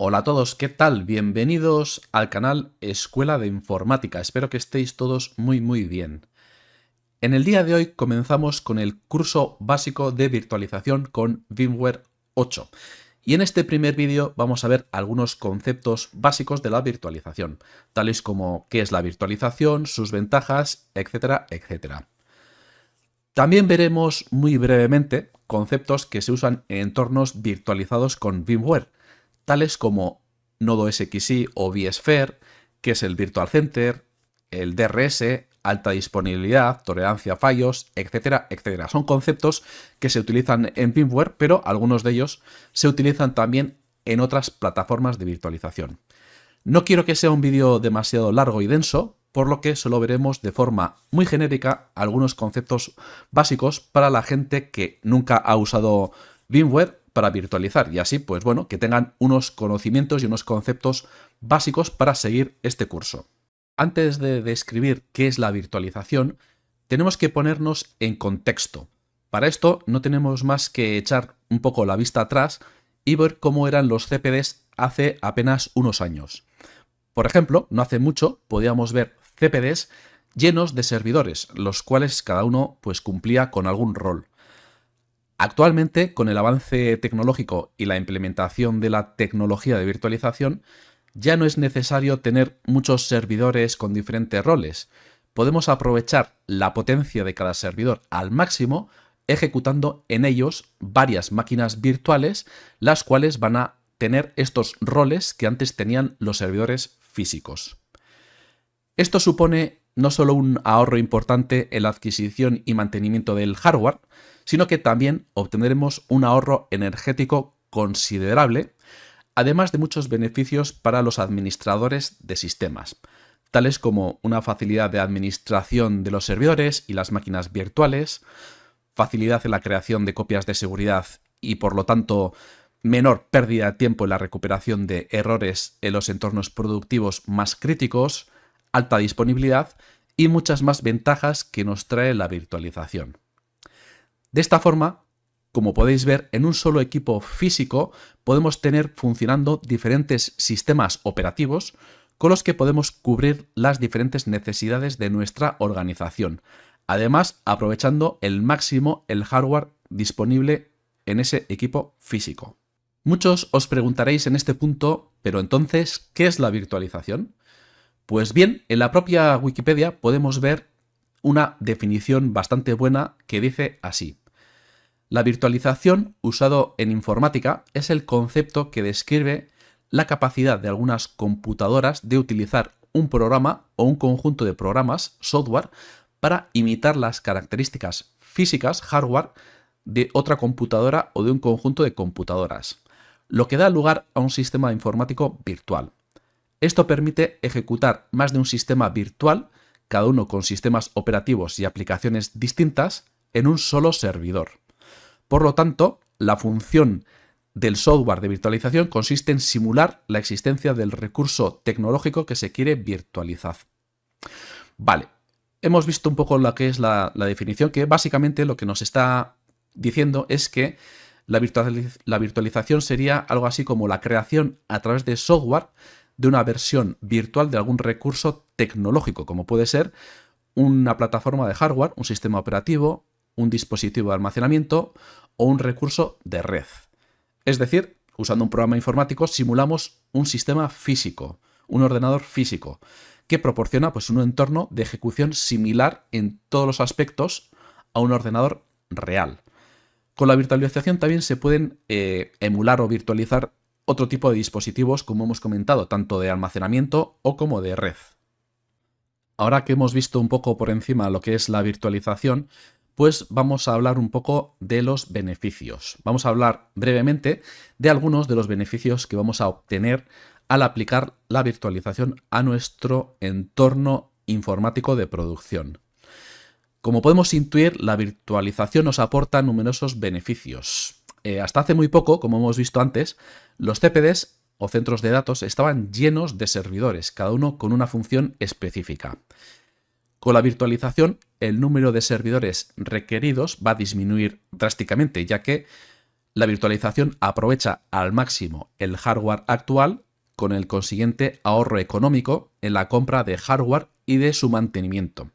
Hola a todos, ¿qué tal? Bienvenidos al canal Escuela de Informática. Espero que estéis todos muy bien. En el día de hoy comenzamos con el curso básico de virtualización con VMware 8. Y en este primer vídeo vamos a ver algunos conceptos básicos de la virtualización, tales como qué es la virtualización, sus ventajas, etcétera, etcétera. También veremos muy brevemente conceptos que se usan en entornos virtualizados con VMware, tales como NodoSXI o vSphere, que es el Virtual Center, el DRS, alta disponibilidad, tolerancia a fallos, etcétera, etcétera. Son conceptos que se utilizan en VMware, pero algunos de ellos se utilizan también en otras plataformas de virtualización. No quiero que sea un vídeo demasiado largo y denso, por lo que solo veremos de forma muy genérica algunos conceptos básicos para la gente que nunca ha usado VMware para virtualizar y así, pues bueno, que tengan unos conocimientos y unos conceptos básicos para seguir este curso. Antes de describir qué es la virtualización, tenemos que ponernos en contexto. Para esto no tenemos más que echar un poco la vista atrás y ver cómo eran los CPDs hace apenas unos años. Por ejemplo, no hace mucho podíamos ver CPDs llenos de servidores, los cuales cada uno pues cumplía con algún rol. Actualmente, con el avance tecnológico y la implementación de la tecnología de virtualización, ya no es necesario tener muchos servidores con diferentes roles. Podemos aprovechar la potencia de cada servidor al máximo, ejecutando en ellos varias máquinas virtuales, las cuales van a tener estos roles que antes tenían los servidores físicos. Esto supone no solo un ahorro importante en la adquisición y mantenimiento del hardware, sino que también obtendremos un ahorro energético considerable, además de muchos beneficios para los administradores de sistemas, tales como una facilidad de administración de los servidores y las máquinas virtuales, facilidad en la creación de copias de seguridad y por lo tanto menor pérdida de tiempo en la recuperación de errores en los entornos productivos más críticos, alta disponibilidad y muchas más ventajas que nos trae la virtualización. De esta forma, como podéis ver, en un solo equipo físico podemos tener funcionando diferentes sistemas operativos con los que podemos cubrir las diferentes necesidades de nuestra organización, además aprovechando al máximo el hardware disponible en ese equipo físico. Muchos os preguntaréis en este punto, pero entonces, ¿qué es la virtualización? Pues bien, en la propia Wikipedia podemos ver una definición bastante buena que dice así: la virtualización, usado en informática, es el concepto que describe la capacidad de algunas computadoras de utilizar un programa o un conjunto de programas, software, para imitar las características físicas, hardware, de otra computadora o de un conjunto de computadoras, lo que da lugar a un sistema informático virtual. Esto permite ejecutar más de un sistema virtual, cada uno con sistemas operativos y aplicaciones distintas, en un solo servidor. Por lo tanto, la función del software de virtualización consiste en simular la existencia del recurso tecnológico que se quiere virtualizar. Vale, hemos visto un poco lo que es la definición, que básicamente lo que nos está diciendo es que la virtualización sería algo así como la creación a través de software de una versión virtual de algún recurso tecnológico, como puede ser una plataforma de hardware, un sistema operativo, un dispositivo de almacenamiento o un recurso de red. Es decir, usando un programa informático simulamos un sistema físico, un ordenador físico, que proporciona pues, un entorno de ejecución similar en todos los aspectos a un ordenador real. Con la virtualización también se pueden emular o virtualizar otro tipo de dispositivos, como hemos comentado, tanto de almacenamiento o como de red. Ahora que hemos visto un poco por encima lo que es la virtualización, pues vamos a hablar un poco de los beneficios. Vamos a hablar brevemente de algunos de los beneficios que vamos a obtener al aplicar la virtualización a nuestro entorno informático de producción. Como podemos intuir, la virtualización nos aporta numerosos beneficios. Hasta hace muy poco, como hemos visto antes, los CPDs o centros de datos estaban llenos de servidores, cada uno con una función específica. Con la virtualización, el número de servidores requeridos va a disminuir drásticamente, ya que La virtualización aprovecha al máximo el hardware actual con el consiguiente ahorro económico en la compra de hardware y de su mantenimiento.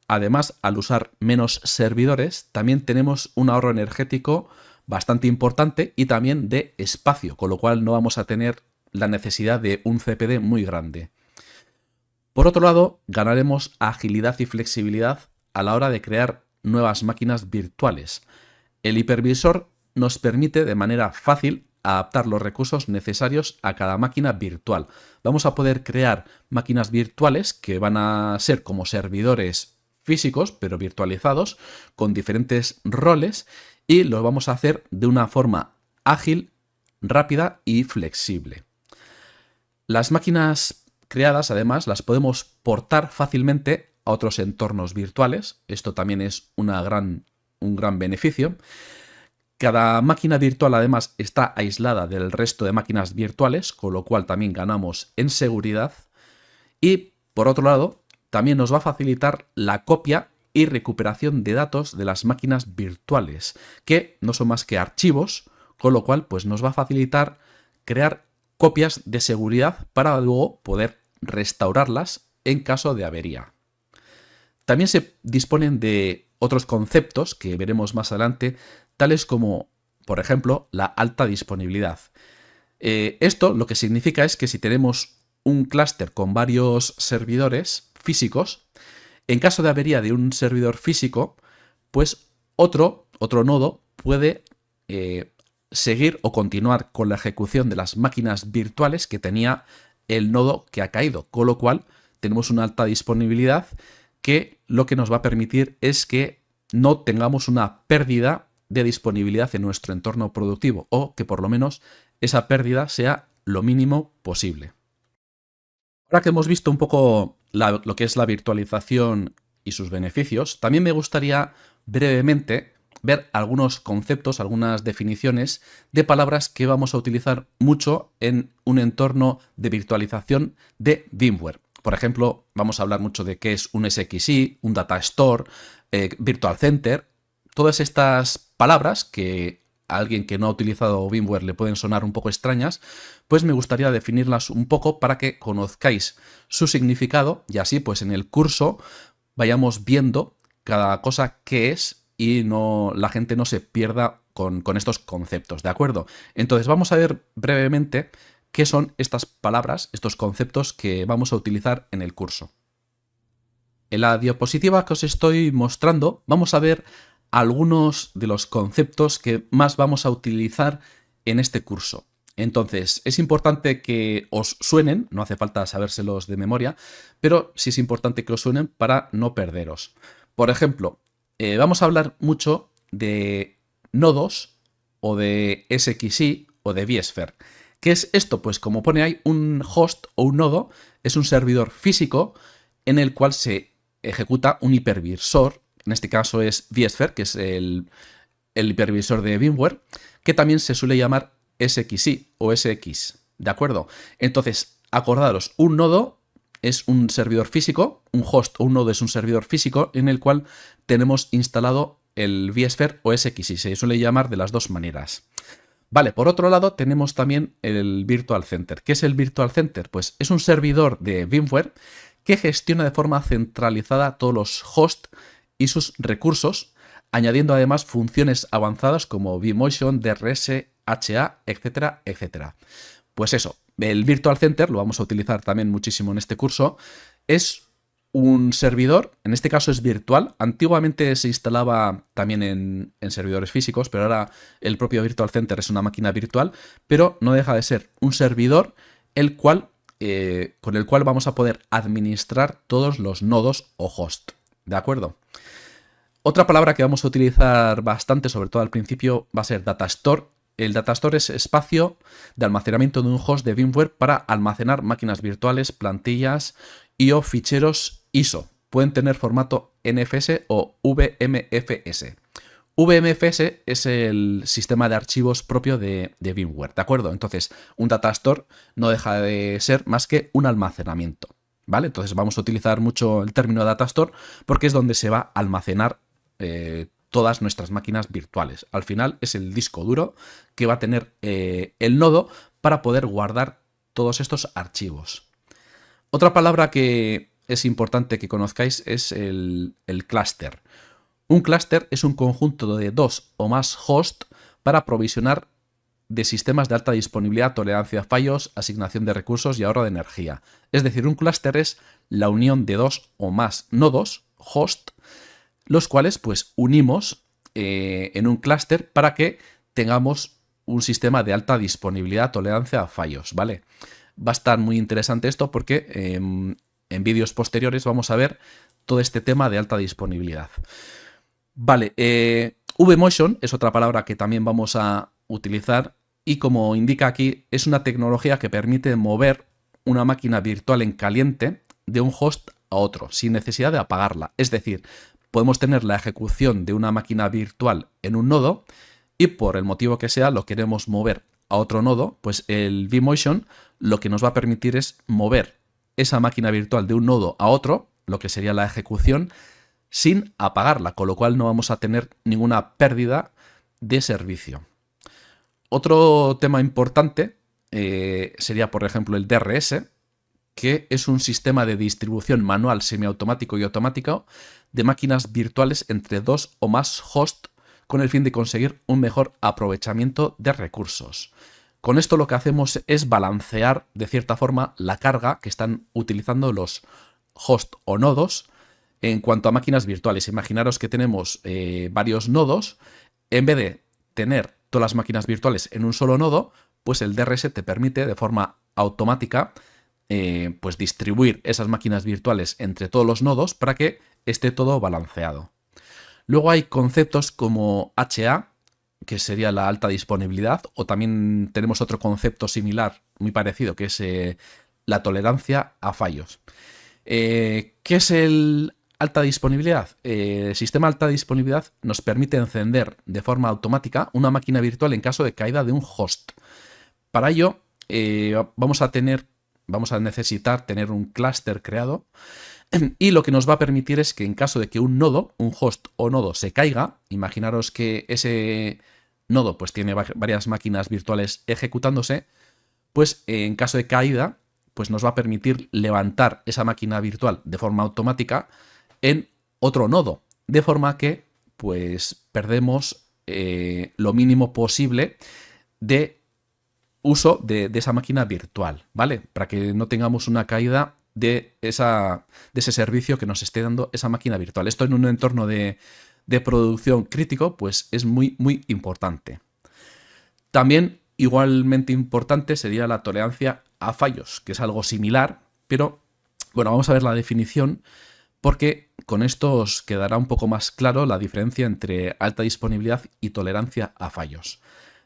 Además, al usar menos servidores, también tenemos un ahorro energético bastante importante y también de espacio, con lo cual no vamos a tener la necesidad de un CPD muy grande. Por otro lado, ganaremos agilidad y flexibilidad a la hora de crear nuevas máquinas virtuales. El hipervisor nos permite de manera fácil adaptar los recursos necesarios a cada máquina virtual. Vamos a poder crear máquinas virtuales que van a ser como servidores físicos, pero virtualizados, con diferentes roles, y lo vamos a hacer de una forma ágil, rápida y flexible. Las máquinas creadas, además, las podemos portar fácilmente a otros entornos virtuales. Esto también es un gran beneficio. Cada máquina virtual, además, está aislada del resto de máquinas virtuales, con lo cual también ganamos en seguridad. Y, por otro lado, también nos va a facilitar la copia y recuperación de datos de las máquinas virtuales, que no son más que archivos, con lo cual pues, nos va a facilitar crear copias de seguridad para luego poder restaurarlas en caso de avería. También se disponen de otros conceptos que veremos más adelante, tales como, por ejemplo, la alta disponibilidad. Esto lo que significa es que si tenemos un clúster con varios servidores físicos, en caso de avería de un servidor físico, pues otro nodo puede seguir o continuar con la ejecución de las máquinas virtuales que tenía el nodo que ha caído, con lo cual tenemos una alta disponibilidad que lo que nos va a permitir es que no tengamos una pérdida de disponibilidad en nuestro entorno productivo, o que por lo menos esa pérdida sea lo mínimo posible. Ahora que hemos visto un poco lo que es la virtualización y sus beneficios, también me gustaría brevemente ver algunos conceptos, algunas definiciones de palabras que vamos a utilizar mucho en un entorno de virtualización de VMware. Por ejemplo, vamos a hablar mucho de qué es un SXI, un Data Store, Virtual Center. Todas estas palabras que a alguien que no ha utilizado VMware le pueden sonar un poco extrañas, pues me gustaría definirlas un poco para que conozcáis su significado y así pues en el curso vayamos viendo cada cosa que es y la gente no se pierda con estos conceptos, ¿de acuerdo? Entonces vamos a ver brevemente qué son estas palabras, estos conceptos que vamos a utilizar en el curso. En la diapositiva que os estoy mostrando vamos a ver algunos de los conceptos que más vamos a utilizar en este curso. Entonces, es importante que os suenen, no hace falta sabérselos de memoria, pero sí es importante que os suenen para no perderos. Por ejemplo, vamos a hablar mucho de nodos o de SXI o de vSphere. ¿Qué es esto? Pues como pone ahí, un host o un nodo es un servidor físico en el cual se ejecuta un hipervisor. En este caso es vSphere, que es el hipervisor de VMware, que también se suele llamar SXI o SX, ¿de acuerdo? Entonces, acordaros, un nodo es un servidor físico, un host o un nodo es un servidor físico en el cual tenemos instalado el vSphere o SXI, se suele llamar de las dos maneras. Vale, por otro lado tenemos también el Virtual Center. ¿Qué es el Virtual Center? Pues es un servidor de VMware que gestiona de forma centralizada todos los hosts y sus recursos, añadiendo además funciones avanzadas como vMotion, DRS, HA, etcétera, etcétera. Pues eso, el Virtual Center, lo vamos a utilizar también muchísimo en este curso, es un servidor, en este caso es virtual. Antiguamente se instalaba también en servidores físicos, pero ahora el propio Virtual Center es una máquina virtual, pero no deja de ser un servidor con el cual vamos a poder administrar todos los nodos o host, ¿de acuerdo? Otra palabra que vamos a utilizar bastante, sobre todo al principio, va a ser Data Store. El Data Store es espacio de almacenamiento de un host de VMware para almacenar máquinas virtuales, plantillas y o ficheros ISO. Pueden tener formato NFS o VMFS. VMFS es el sistema de archivos propio de VMware, ¿de acuerdo? Entonces, un Data Store no deja de ser más que un almacenamiento, ¿vale? Entonces vamos a utilizar mucho el término Data Store porque es donde se va a almacenar todas nuestras máquinas virtuales. Al final es el disco duro que va a tener el nodo para poder guardar todos estos archivos. Otra palabra que es importante que conozcáis es el clúster. Un clúster es un conjunto de 2 o más hosts para provisionar de sistemas de alta disponibilidad, tolerancia a fallos, asignación de recursos y ahorro de energía. Es decir, un clúster es la unión de 2 o más nodos, host, los cuales pues unimos en un clúster para que tengamos un sistema de alta disponibilidad, tolerancia a fallos, ¿vale? Va a estar muy interesante esto porque en vídeos posteriores vamos a ver todo este tema de alta disponibilidad. Vale, vMotion es otra palabra que también vamos a utilizar y como indica aquí es una tecnología que permite mover una máquina virtual en caliente de un host a otro sin necesidad de apagarla. Es decir, podemos tener la ejecución de una máquina virtual en un nodo y por el motivo que sea lo queremos mover a otro nodo, pues el vMotion lo que nos va a permitir es mover esa máquina virtual de un nodo a otro, lo que sería la ejecución, sin apagarla, con lo cual no vamos a tener ninguna pérdida de servicio. Otro tema importante sería, por ejemplo, el DRS, que es un sistema de distribución manual, semiautomático y automático de máquinas virtuales entre 2 o más hosts con el fin de conseguir un mejor aprovechamiento de recursos. Con esto lo que hacemos es balancear de cierta forma la carga que están utilizando los hosts o nodos en cuanto a máquinas virtuales. Imaginaros que tenemos varios nodos, en vez de tener todas las máquinas virtuales en un solo nodo, pues el DRS te permite de forma automática pues distribuir esas máquinas virtuales entre todos los nodos para que esté todo balanceado. Luego hay conceptos como HA, que sería la alta disponibilidad, o también tenemos otro concepto similar, muy parecido, que es la tolerancia a fallos. ¿Qué es el alta disponibilidad? El sistema alta disponibilidad nos permite encender de forma automática una máquina virtual en caso de caída de un host. Para ello vamos a necesitar tener un clúster creado y lo que nos va a permitir es que en caso de que un nodo, un host o nodo se caiga, imaginaros que ese nodo pues tiene varias máquinas virtuales ejecutándose, pues en caso de caída pues nos va a permitir levantar esa máquina virtual de forma automática en otro nodo, de forma que pues perdemos lo mínimo posible de uso de esa máquina virtual, ¿vale? Para que no tengamos una caída de ese servicio que nos esté dando esa máquina virtual. Esto en un entorno de producción crítico pues es muy, muy importante. También igualmente importante sería la tolerancia a fallos, que es algo similar, pero bueno, vamos a ver la definición porque con esto os quedará un poco más claro la diferencia entre alta disponibilidad y tolerancia a fallos.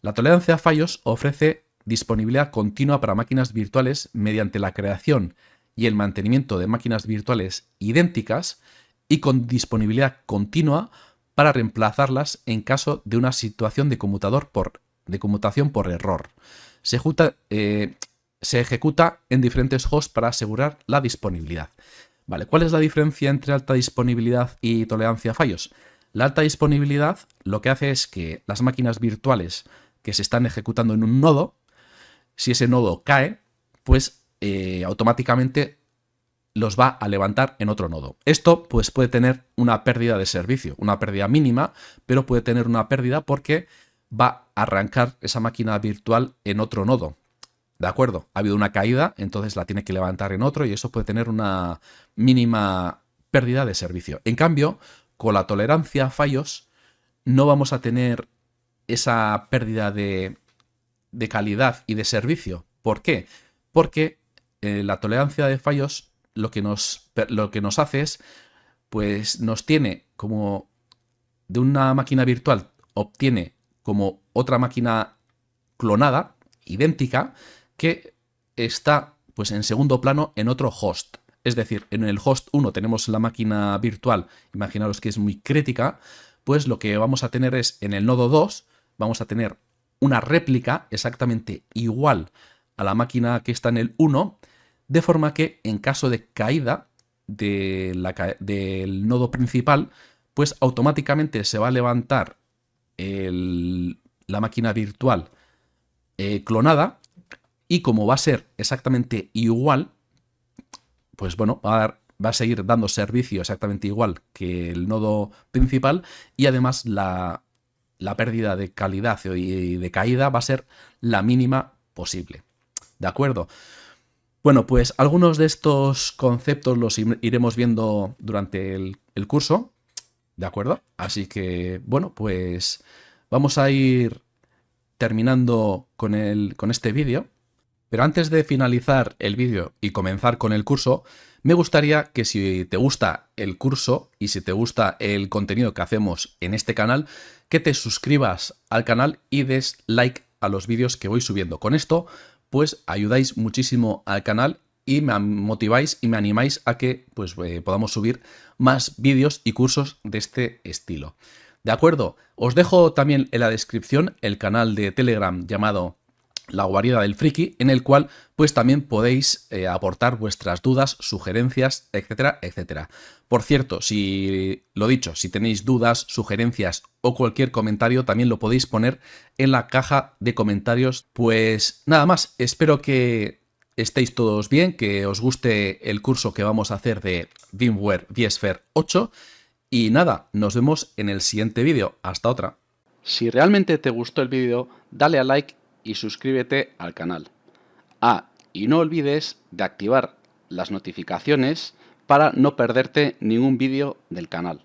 La tolerancia a fallos ofrece disponibilidad continua para máquinas virtuales mediante la creación y el mantenimiento de máquinas virtuales idénticas y con disponibilidad continua para reemplazarlas en caso de una situación de conmutación por error. Se ejecuta en diferentes hosts para asegurar la disponibilidad. Vale, ¿cuál es la diferencia entre alta disponibilidad y tolerancia a fallos? La alta disponibilidad lo que hace es que las máquinas virtuales que se están ejecutando en un nodo, si ese nodo cae, pues automáticamente los va a levantar en otro nodo. Esto pues puede tener una pérdida de servicio, una pérdida mínima, pero puede tener una pérdida porque va a arrancar esa máquina virtual en otro nodo. ¿De acuerdo? Ha habido una caída, entonces la tiene que levantar en otro y eso puede tener una mínima pérdida de servicio. En cambio, con la tolerancia a fallos no vamos a tener esa pérdida de calidad y de servicio. ¿Por qué? Porque la tolerancia de fallos lo que nos hace es, pues nos tiene como de una máquina virtual, obtiene como otra máquina clonada, idéntica, que está pues en segundo plano en otro host. Es decir, en el host 1 tenemos la máquina virtual, imaginaros que es muy crítica, pues lo que vamos a tener es en el nodo 2, vamos a tener una réplica exactamente igual a la máquina que está en el 1, de forma que en caso de caída del nodo principal, pues automáticamente se va a levantar la máquina virtual clonada, y como va a ser exactamente igual, pues bueno, va a seguir dando servicio exactamente igual que el nodo principal, y además la pérdida de calidad y de caída va a ser la mínima posible. ¿De acuerdo? Bueno, pues algunos de estos conceptos los iremos viendo durante el curso, ¿de acuerdo? Así que, bueno, pues vamos a ir terminando con este vídeo. Pero antes de finalizar el vídeo y comenzar con el curso, me gustaría que si te gusta el curso y si te gusta el contenido que hacemos en este canal, que te suscribas al canal y des like a los vídeos que voy subiendo. Con esto, pues ayudáis muchísimo al canal y me motiváis y me animáis a que pues, podamos subir más vídeos y cursos de este estilo. ¿De acuerdo? Os dejo también en la descripción el canal de Telegram llamado La Guarida del Friki, en el cual pues también podéis aportar vuestras dudas, sugerencias, etcétera, etcétera. Por cierto, si lo dicho, si tenéis dudas, sugerencias o cualquier comentario, también lo podéis poner en la caja de comentarios. Pues nada más, espero que estéis todos bien, que os guste el curso que vamos a hacer de VMware vSphere 8 y nada, nos vemos en el siguiente vídeo. Hasta otra. Si realmente te gustó el vídeo, dale a like y suscríbete al canal. Y no olvides de activar las notificaciones para no perderte ningún vídeo del canal.